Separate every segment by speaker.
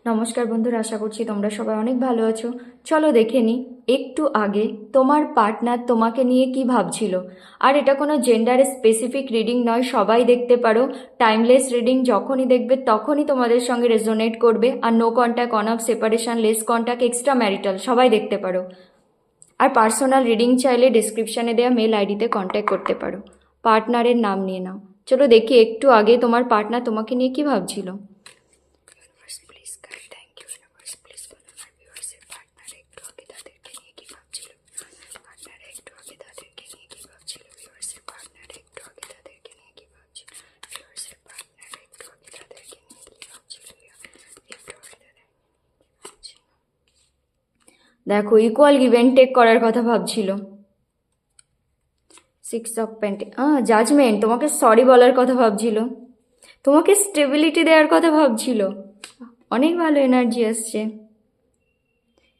Speaker 1: নমস্কার বন্ধুরা, আশা করছি তোমরা সবাই অনেক ভালো আছো। চলো দেখে নিই একটু আগে তোমার পার্টনার তোমাকে নিয়ে কি ভাবছিল। আর এটা কোনো জেন্ডার স্পেসিফিক রিডিং নয়, সবাই দেখতে পারো। টাইমলেস রিডিং, যখনই দেখবে তখনই তোমাদের সঙ্গে রেজোনেট করবে। আর no contact, on off, separation, less contact, extra marital সবাই দেখতে পারো। আর পার্সোনাল রিডিং চাইলে ডিসক্রিপশানে দেওয়া মেল আইডিতে কন্ট্যাক্ট করতে পারো। পার্টনারের নাম নিয়ে নাও। চলো দেখি একটু আগে তোমার পার্টনার তোমাকে নিয়ে কি ভাবছিল। দেখো, ইকুয়াল গিভ অ্যান্ড টেক করার কথা ভাবছিল। 6 অফ পেন্টি, জাজমেন্ট, তোমাকে সরি বলার কথা ভাবছিল, তোমাকে স্টেবিলিটি দেওয়ার কথা ভাবছিল। অনেক ভালো এনার্জি আসছে।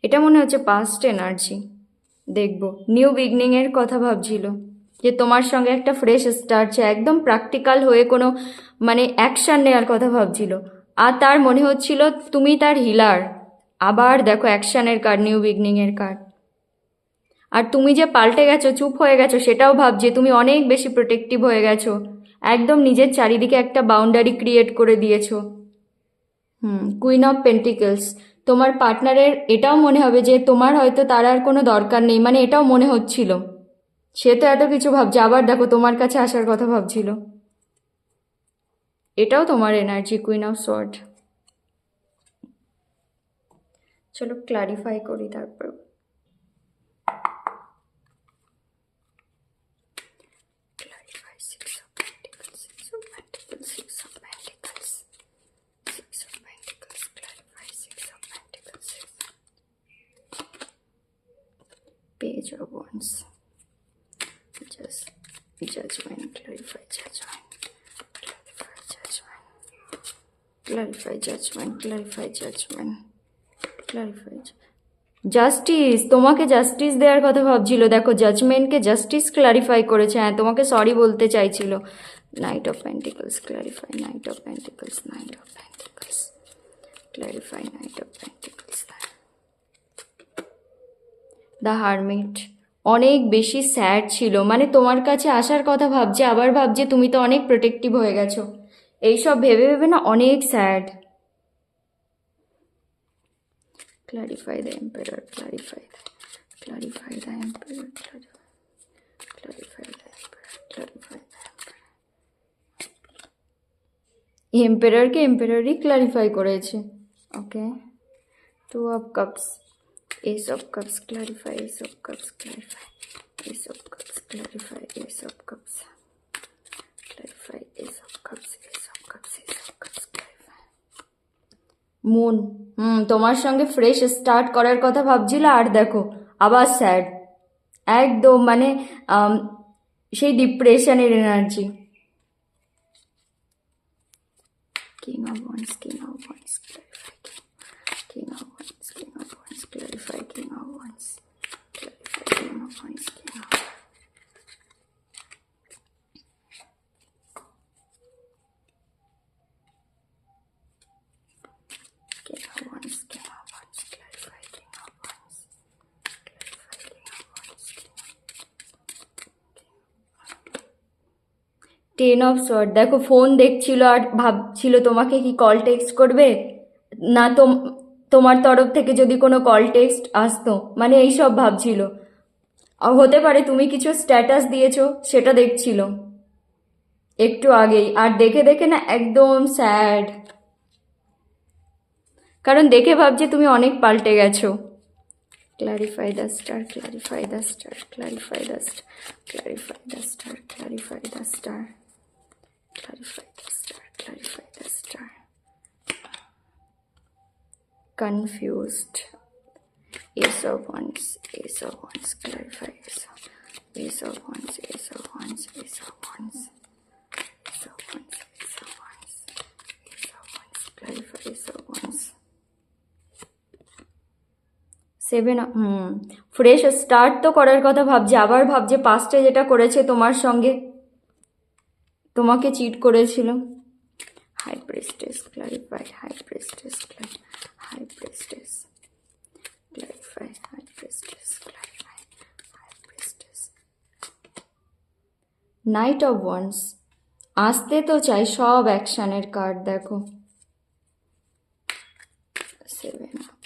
Speaker 1: এটা মনে হচ্ছে পাস্ট এনার্জি। দেখবো নিউ বিগনিংয়ের কথা ভাবছিল, যে তোমার সঙ্গে একটা ফ্রেশ স্টার্ট চাই, একদম প্র্যাকটিক্যাল হয়ে কোনো মানে অ্যাকশান নেওয়ার কথা ভাবছিল। আর তার মনে হচ্ছিল তুমি তার হিলার। আবার দেখো অ্যাকশানের কার্ড, নিউ বিগনিংয়ের কার্ড। আর তুমি যে পাল্টে গেছো, চুপ হয়ে গেছো, সেটাও ভাবছে। তুমি অনেক বেশি প্রোটেক্টিভ হয়ে গেছো, একদম নিজের চারিদিকে একটা বাউন্ডারি ক্রিয়েট করে দিয়েছো। কুইন অফ পেন্টিকলস, তোমার পার্টনারের এটাও মনে হবে যে তোমার হয়তো তার আর কোনো দরকার নেই, মানে এটাও মনে হচ্ছিল। সে তো এত কিছু ভাবছে, আবার দেখো তোমার কাছে আসার কথা ভাবছিল। এটাও তোমার এনার্জি, কুইন অফ সোয়ার্ড। চলো ক্লারিফাই করি তারপর। Page of Wands. Just judgment, clarify judgment, clarify judgment, clarify judgment, clarify judgment, clarify justice, তোমাকে জাস্টিস দেওয়ার কথা ভাবছিল। দেখো জাজমেন্টকে জাস্টিস ক্লারিফাই করেছে। হ্যাঁ, তোমাকে সরি বলতে চাইছিল। Night of pentacles, clarify knight of pentacles, night of pentacles, clarify knight of pentacles. The hermit, অনেক বেশি স্যাড ছিল, মানে তোমার কাছে আসার কথা ভাবছে, আবার ভাবছে তুমি তো অনেক প্রোটেক্টিভ হয়ে গেছো। এইসব ভেবে ভেবে না অনেক sad. Clarify the Emperor, clarify the Emperor, clarify the Emperor, clarify the Emperor. এম্পেরারকে এম্পেরারই ক্লারিফাই করেছে। Okay, 2 of Cups, Ace of Cups, clarify, Ace of Cups, clarify, Ace of Cups, clarify, Ace of Cups, clarify, Ace of Cups, Ace of Cups, Ace of Cups, clarify. Moon, তোমার সঙ্গে fresh start করার কথা ভাবছিল, আর দেখো আবার sad. একদম মানে সেই ডিপ্রেশনের energy. King of wands, king of wands, clarify, king of wands, king of wands, clarify, king of wands, clarify, king of wands, king of ten of swords. দেখো ফোন দেখছিল আর ভাবছিল তোমাকে কি কল টেক্সট করবে না, তোমার তরফ থেকে যদি কোনো কল টেক্সট আসতো, মানে এইসব ভাবছিল। হতে পারে তুমি কিছু স্ট্যাটাস দিয়েছো, সেটা দেখছিল একটু আগেই। আর দেখে দেখে না একদম স্যাড, কারণ দেখে ভাবছে তুমি অনেক পাল্টে গেছো। Clarify the star, clarify the star, clarify the star, clarify the star, clarify the star, clarify the star, clarify the star. Confused. Ace of Wands, Ace of Wands, clarify, Ace of Wands, Ace of Wands, Ace of Wands, Ace of Wands, Ace of Wands, Ace of Wands, clarify, Ace of Wands. 7, fresh start তো করার কথা ভাবছে, আবার ভাবছে পাস্টে যেটা করেছে তোমার সঙ্গে, তোমাকে চিট করেছিল। High priestess, clarify, high priestess, knight of wands, আসতে তো চাই সব অ্যাকশানের কার্ড। দেখো seven of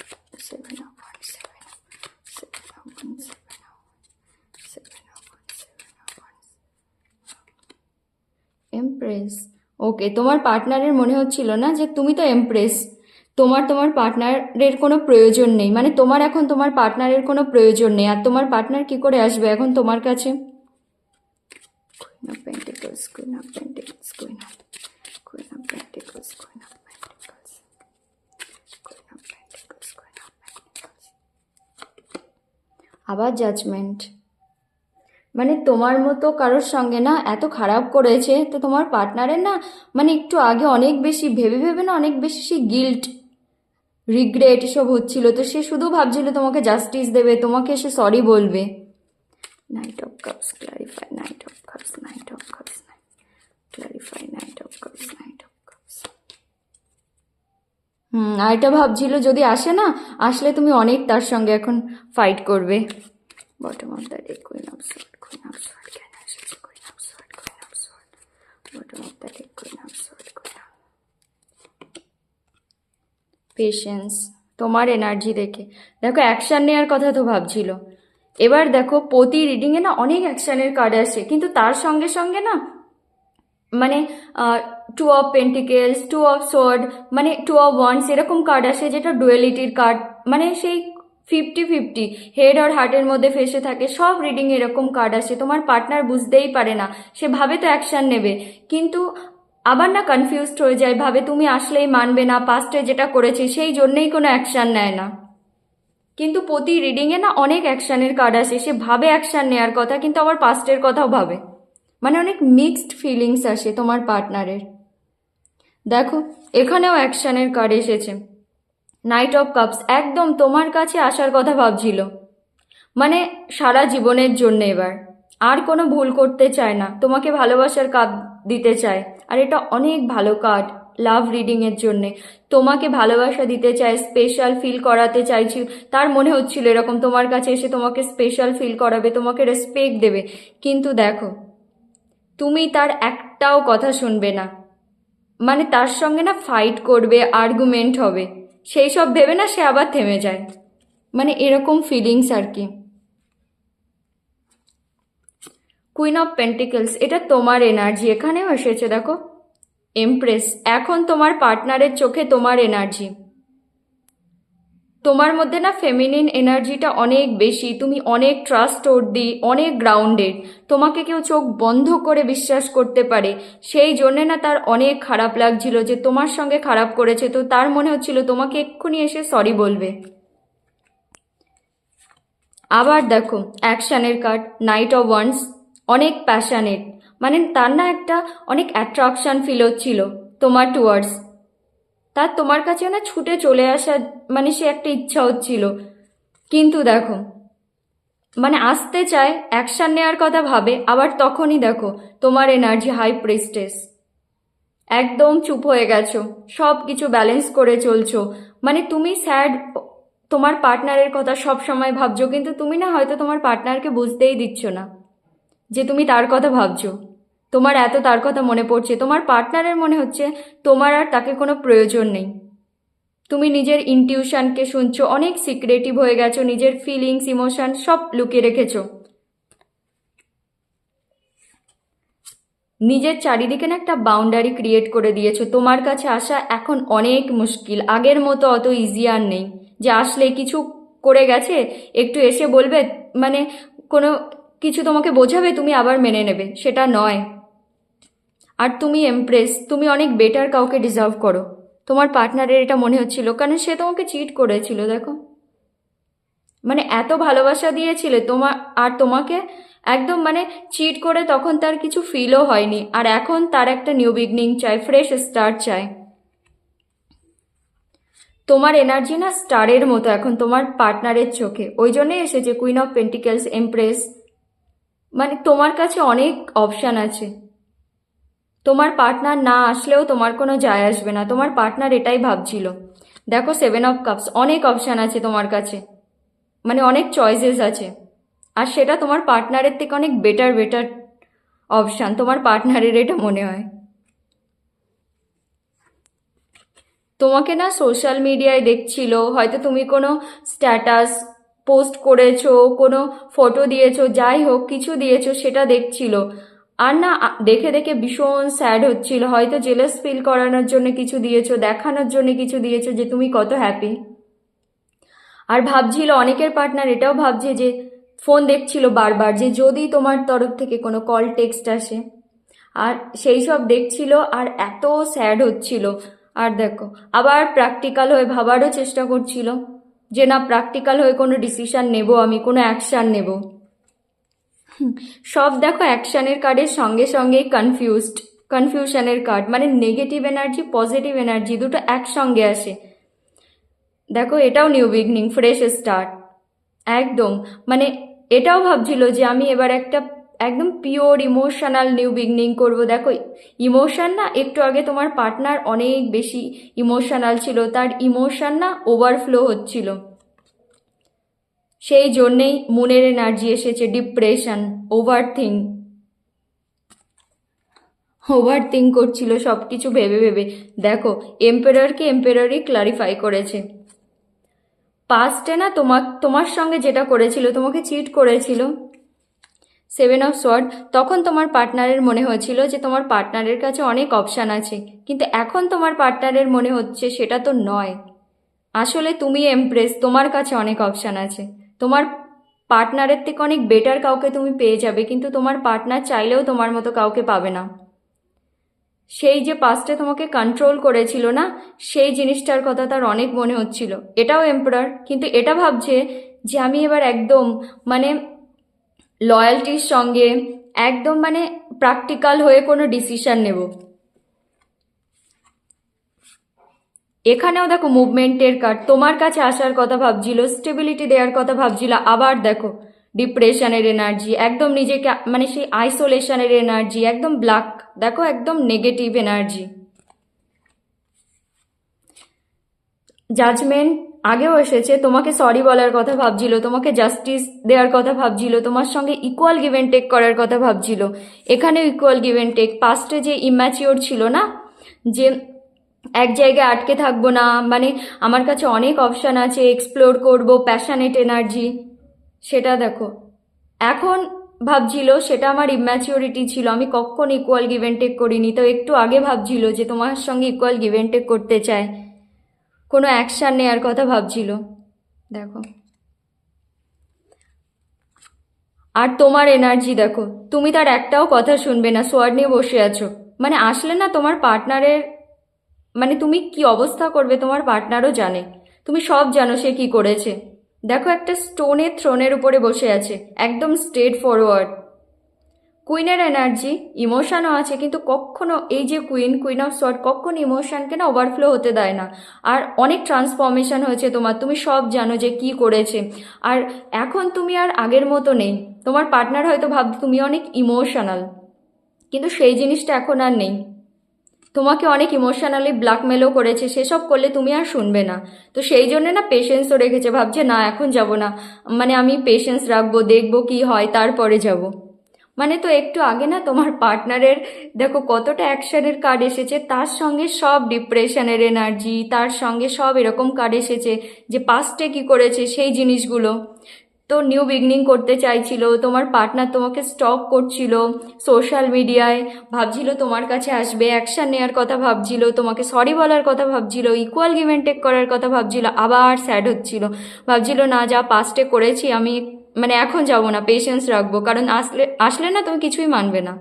Speaker 1: seven of one, seven of one, seven of one, seven of one, empress. Okay, তোমার পার্টনারের মনে হচ্ছিল না যে তুমি তো এমপ্রেস, তোমার পার্টনারের কোনো প্রয়োজন নেই, মানে তোমার এখন তোমার পার্টনারের কোনো প্রয়োজন নেই। আর তোমার পার্টনার কি করে আসবে এখন তোমার কাছে? Queen of Pentacles, Queen of Pentacles, Queen of Pentacles, Queen of Pentacles, Queen of Pentacles, Queen of Pentacles, আবার জাজমেন্ট। মানে তোমার মতো কারোর সঙ্গে না এত খারাপ করেছে, তো তোমার পার্টনারের না মানে একটু আগে অনেক বেশি ভেবে ভেবে না অনেক বেশি সে গিল্ট, রিগ্রেট এসব হচ্ছিল, তো সে শুধু ভাবছিল তোমাকে জাস্টিস দেবে, তোমাকে সে সরি বলবে। Knight of cups, clarify, knight of cups, knight of cups, clarify, knight of cups, knight of cups. আর এটা ভাবছিল যদি আসে না, আসলে তুমি অনেক তার সঙ্গে এখন ফাইট করবে। Bottom of the deck, queen of sword, queen of sword, কেন এসেছে queen of sword, queen of sword, bottom of the deck, queen of sword, queen of patience. তোমার এনার্জি দেখে দেখো অ্যাকশান নেওয়ার কথা তো ভাবছিল, এবার দেখো প্রতি রিডিংয়ে না অনেক অ্যাকশানের কার্ড আসে, কিন্তু তার সঙ্গে সঙ্গে না মানে two of pentacles, two of sword, মানে টু অফ ওয়ান্স এরকম কার্ড আসে যেটা ডুয়েলিটির কার্ড, মানে সেই 50-50 হেড আর হার্টের মধ্যে ফেসে থাকে। সব রিডিং এরকম কার্ড আসে, তোমার পার্টনার বুঝতেই পারে না, সে ভাবে তো অ্যাকশান নেবে, কিন্তু আবার না কনফিউজড হয়ে যায়, ভাবে তুমি আসলেই মানবে না, পাস্টে যেটা করেছে সেই জন্যেই কোনো অ্যাকশান নেয় না। কিন্তু প্রতি রিডিংয়ে না অনেক অ্যাকশানের কার্ড আসে, সে ভাবে অ্যাকশান নেওয়ার কথা কিন্তু আবার পাস্টের কথাও ভাবে, মানে অনেক মিক্সড ফিলিংস আসে তোমার পার্টনারের। দেখো এখানেও অ্যাকশানের কার্ড এসেছে, নাইট অফ কাপস, একদম তোমার কাছে আসার কথা ভাবছিল, মানে সারা জীবনের জন্য এবার আর কোনো ভুল করতে চায় না, তোমাকে ভালোবাসার কার্ড দিতে চায়। আর এটা অনেক ভালো কার্ড লাভ রিডিংয়ের জন্যে, তোমাকে ভালোবাসা দিতে চায়, স্পেশাল ফিল করাতে চাইছি, তার মনে হচ্ছিল এরকম তোমার কাছে এসে তোমাকে স্পেশাল ফিল করাবে, তোমাকে রেসপেক্ট দেবে, কিন্তু দেখো তুমি তার একটাও কথা শুনবে না, মানে তার সঙ্গে না ফাইট করবে, আর্গুমেন্ট হবে, সেই সব ভেবে না সে আবার থেমে যায়, মানে এরকম ফিলিংস আর কি। কুইন অফ পেন্টিকলস, এটা তোমার এনার্জি, এখানেও এসেছে দেখো এমপ্রেস, এখন তোমার পার্টনারের চোখে তোমার এনার্জি, তোমার মধ্যে না ফেমিনিন এনার্জিটা অনেক বেশি, তুমি অনেক ট্রাস্টওয়ার্দি, অনেক গ্রাউন্ডেড, তোমাকে কেউ চোখ বন্ধ করে বিশ্বাস করতে পারে, সেই জন্যে না তার অনেক খারাপ লাগছিল যে তোমার সঙ্গে খারাপ করেছে, তো তার মনে হচ্ছিল তোমাকে এক্ষুনি এসে সরি বলবে। আবার দেখো অ্যাকশানের কার্ড, নাইট অফ ওয়ান্স, অনেক প্যাশানেট, মানে তার না একটা অনেক অ্যাট্রাকশন ফিল হচ্ছিল তোমার টুয়ার্ডস, তার তোমার কাছে না ছুটে চলে আসার মানে সে একটা ইচ্ছা হচ্ছিল, কিন্তু দেখো মানে আসতে চায়, অ্যাকশান নেওয়ার কথা ভাবে, আবার তখনই দেখো তোমার এনার্জি হাই প্রিস্টেস, একদম চুপ হয়ে গেছো, সব কিছু ব্যালেন্স করে চলছো, মানে তুমি স্যাড, তোমার পার্টনারের কথা সব সময় ভাবছো, কিন্তু তুমি না হয়তো তোমার পার্টনারকে বুঝতেই দিচ্ছ না যে তুমি তার কথা ভাবছো, তোমার এত তার কথা মনে পড়ছে, তোমার পার্টনারের মনে হচ্ছে তোমার আর তাকে কোনো প্রয়োজন নেই, তুমি নিজের ইনটিউশনকে শুনছো, অনেক সিক্রেটিভ হয়ে গেছো, নিজের ফিলিংস ইমোশন সব লুকিয়ে রেখেছো, নিজের চারিদিকে না একটা বাউন্ডারি ক্রিয়েট করে দিয়েছো, তোমার কাছে আসা এখন অনেক মুশকিল, আগের মতো অত ইজি আর নেই যে আসলে কিছু করে গেছে একটু এসে বলবে, মানে কোনো কিছু তোমাকে বোঝাবে তুমি আবার মেনে নেবে, সেটা নয়। আর তুমি এমপ্রেস, তুমি অনেক বেটার কাউকে ডিজার্ভ করো, তোমার পার্টনারের এটা মনে হচ্ছিল, কারণ সে তোমাকে চিট করেছিল, দেখো মানে এত ভালোবাসা দিয়েছিলে তোমার, আর তোমাকে একদম মানে চিট করে তখন তার কিছু ফিলও হয়নি, আর এখন তার একটা নিউ বিগনিং চাই, ফ্রেশ স্টার্ট চাই। তোমার এনার্জি না স্টারের মতো এখন তোমার পার্টনারের চোখে, ওই জন্যই এসেছে কুইন অফ পেন্টিকেলস, এমপ্রেস, মানে তোমার কাছে অনেক অপশান আছে, তোমার পার্টনার না আসলেও তোমার কোনো যায় আসবে না, তোমার পার্টনার এটাই ভাবছিল। দেখো সেভেন অফ কাপস, অনেক অপশান আছে তোমার কাছে, মানে অনেক চয়েসেস আছে, আর সেটা তোমার পার্টনারের থেকে অনেক বেটার বেটার অপশান তোমার পার্টনারের, এটা মনে হয়। তোমাকে না সোশ্যাল মিডিয়ায় দেখছিল, হয়তো তুমি কোনো স্ট্যাটাস পোস্ট করেছো, কোনো ফটো দিয়েছো, যাই হোক কিছু দিয়েছো, সেটা দেখছিল। আর না দেখে দেখে ভীষণ স্যাড হচ্ছিল, হয়তো জেলাস ফিল করানোর জন্য কিছু দিয়েছো, দেখানোর জন্য কিছু দিয়েছো যে তুমি কত হ্যাপি। আর ভাবছিল, অনেকের পার্টনার এটাও ভাবছে যে ফোন দেখছিল বারবার, যে যদি তোমার তরফ থেকে কোনো কল টেক্সট আসে, আর সেই সব দেখছিল আর এত স্যাড হচ্ছিল। আর দেখো, আবার প্র্যাকটিক্যাল হয়ে ভাবারও চেষ্টা করছিল যে না, প্র্যাকটিক্যাল হয়ে কোনো ডিসিশন নেব, আমি কোনো অ্যাকশান নেব। সব দেখো অ্যাকশানের কার্ডের সঙ্গে সঙ্গেই কনফিউশনের কার্ড, মানে নেগেটিভ এনার্জি পজিটিভ এনার্জি দুটো একসঙ্গে আসে। দেখো, এটাও নিউ বিগনিং, ফ্রেশ স্টার্ট, একদম। মানে এটাও ভাবছিল যে আমি এবার একটা একদম পিওর ইমোশনাল নিউ বিগনিং করব। দেখো, ইমোশন না, একটু আগে তোমার পার্টনার অনেক বেশি ইমোশনাল ছিল, তার ইমোশন না ওভারফ্লো হচ্ছিল, সেই জন্যেই মুনের এনার্জি এসেছে, ডিপ্রেশন, ওভার থিঙ্ক করছিল সব কিছু ভেবে ভেবে। দেখো, এম্পেরারকে এম্পেরারই ক্লারিফাই করেছে। পাস্টে না তোমার সঙ্গে যেটা করেছিল, তোমাকে চিট করেছিল, 7 অফ সোয়ার্ড, তখন তোমার পার্টনারের মনে হয়েছিল যে তোমার পার্টনারের কাছে অনেক অপশান আছে, কিন্তু এখন তোমার পার্টনারের মনে হচ্ছে সেটা তো নয়। আসলে তুমি এমপ্রেস, তোমার কাছে অনেক অপশান আছে, তোমার পার্টনারের থেকে অনেক বেটার কাউকে তুমি পেয়ে যাবে, কিন্তু তোমার পার্টনার চাইলেও তোমার মতো কাউকে পাবে না। সেই যে পাস্টে তোমাকে কন্ট্রোল করেছিল না, সেই জিনিসটার কথা তার অনেক মনে হচ্ছিল। এটাও এম্পারার, কিন্তু এটা ভাবছে যে আমি এবার একদম মানে লয়্যালটির সঙ্গে, একদম মানে প্র্যাকটিক্যাল হয়ে কোনো ডিসিশন নেব। এখানেও দেখো মুভমেন্টের কার্ড, তোমার কাছে আসার কথা ভাবছিল, স্টেবিলিটি দেওয়ার কথা ভাবছিল, আবার দেখো ডিপ্রেশনের এনার্জি, একদম নিজেকে মানে সেই আইসোলেশনের এনার্জি, একদম ব্ল্যাক, দেখো একদম নেগেটিভ এনার্জি। জাজমেন্ট আগেও এসেছে, তোমাকে সরি বলার কথা ভাবছিল, তোমাকে জাস্টিস দেওয়ার কথা ভাবছিল, তোমার সঙ্গে ইকুয়াল গিভ অ্যান্ড টেক করার কথা ভাবছিল। এখানেও ইকুয়াল গিভ অ্যান্ড টেক। পাস্টে যে ইম্যাচিওর ছিল না, যে এক জায়গায় আটকে থাকবো না, মানে আমার কাছে অনেক অপশান আছে, এক্সপ্লোর করব, প্যাশনেট এনার্জি, সেটা দেখো এখন ভাবছিল সেটা আমার ইম্যাচিওরিটি ছিল, আমি কখন ইকুয়াল গিভ অ্যান্ড টেক করিনি। তো একটু আগে ভাবছিল যে তোমার সঙ্গে ইকুয়াল গিভ অ্যান্ড টেক করতে চায়, কোনো অ্যাকশান নেওয়ার কথা ভাবছিল। দেখো, আর তোমার এনার্জি দেখো, তুমি তার একটাও কথা শুনবে না, সোয়ার্ড নিয়ে বসে আছো। মানে আসলে না তোমার পার্টনারের, মানে তুমি কি অবস্থা করবে তোমার পার্টনারও জানে, তুমি সব জানো সে কি করেছে। দেখো, একটা স্টোনের থ্রোনের উপরে বসে আছে, একদম স্ট্রেট ফরওয়ার্ড। কুইনের এনার্জি, ইমোশনও আছে, কিন্তু কখনো এই যে কুইন অফ সর্ট, কখনো ইমোশনকে না ওভারফ্লো হতে দেয় না। আর অনেক ট্রান্সফরমেশন হয়েছে তোমার, তুমি সব জানো যে কি করেছে। আর এখন তুমি আর আগের মতো নেই। তোমার পার্টনার হয়তো তুমি অনেক ইমোশনাল, কিন্তু সেই জিনিসটা এখন আর নেই। তোমাকে অনেক ইমোশনালি ব্ল্যাকমেলও করেছে, সেসব করলে তুমি আর শুনবে না। তো সেই জন্য না পেশেন্সও রেখেছে, ভাবছে না এখন যাব না, মানে আমি পেশেন্স রাখবো, দেখবো কি হয়, তারপরে যাব। মানে তো একটু আগে না তোমার পার্টনারের দেখো কতটা অ্যাকশনের কার্ড এসেছে, তার সঙ্গে সব ডিপ্রেশনের এনার্জি, তার সঙ্গে সব এরকম কার্ড এসেছে যে পাস্টে কি করেছে সেই জিনিসগুলো। তো নিউ বিগনিং করতে চাইছিল, তোমার পার্টনার তোমাকে স্টক করছিল সোশ্যাল মিডিয়ায়, ভাবছিল তোমার কাছে আসবে, অ্যাকশন নেওয়ার কথা ভাবছিল, তোমাকে সরি বলার কথা ভাবছিল, ইকুয়াল গিভ অ্যান্ড টেক করার কথা ভাবছিল, আবার স্যাড হচ্ছিল, ভাবছিল না যা পাস্টে করেছি আমি, মানে এখন যাব না, পেশেন্স রাখবো, কারণ আসলে আসলে না তুমি কিছুই মানবে না।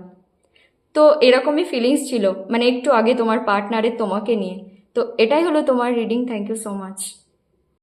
Speaker 1: তো এরকমই ফিলিংস ছিল মানে একটু আগে তোমার পার্টনারের তোমাকে নিয়ে। তো এটাই হলো তোমার reading. Thank you so much.